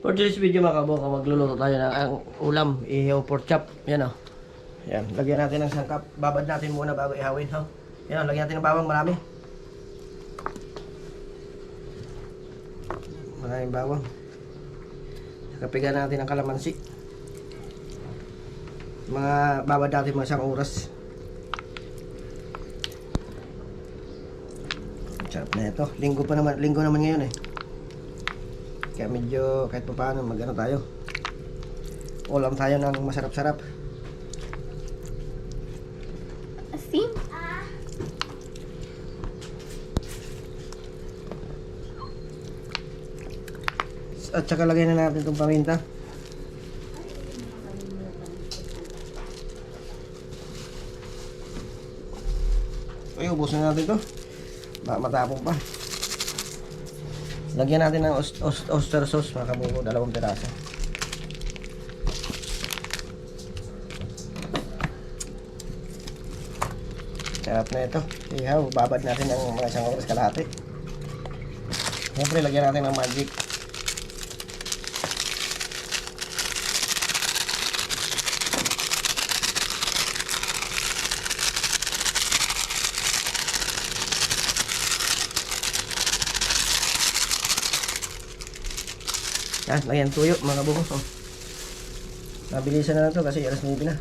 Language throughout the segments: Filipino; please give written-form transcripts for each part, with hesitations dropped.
For today's video mga kabuko, magluluto tayo ng ang ulam, ihaw pork chop. Yan o. Yan, lagyan natin ng sangkap. Babad natin muna bago ihawin. Ha? Yan o, lagyan natin ng bawang marami. Maraming bawang. Kapigan natin ng kalamansi. Mga babad natin mga isang oras. Sarap na ito. Linggo naman ngayon eh. Kaya medyo kahit pa paano mag-ano tayo. Ulam tayo ng masarap-sarap. Asim? At saka lagay na natin itong paminta. Ay, ubusin na natin ito. Baka matapong pa. Lagyan natin ng oyster sauce mga kabuko, 2 piraso. Sarap na ito. Ihaw, babad natin ng mga 1 oras kalahati. Siyempre, lagyan natin ng magic. Yan, lagyan tuyo mga kabuko. Oh. Mabilisan na lang ito kasi alas 9 na.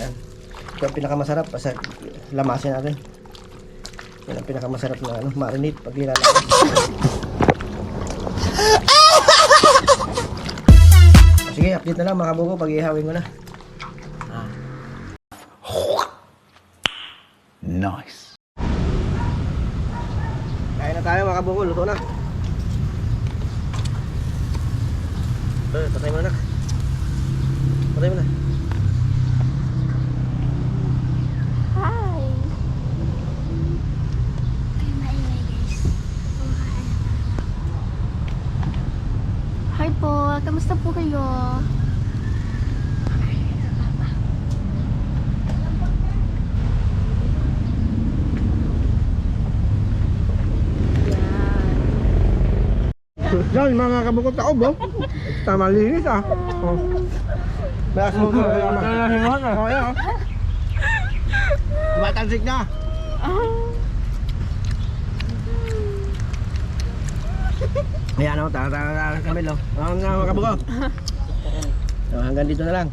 Yan. Ito ang pinakamasarap basta lamasin natin. Yan ang pinakamasarap na ano, marinate pag nilalagay. Sige, update na lang mga kabuko pag ihawin ko na. Nice. Kain na tayo mga kabuko, luto na. Patay mo na. Patay mo na. Hi! Ay, maingay guys. Hi po, kamusta po kayo? Yan mga kabukot ako bo. Tama linis ah. Oh. Balas mo ko. Oh, yan. Tumatalsik na. Ayan o, tara kami lo. Mga kabukot. Hanggang dito na lang.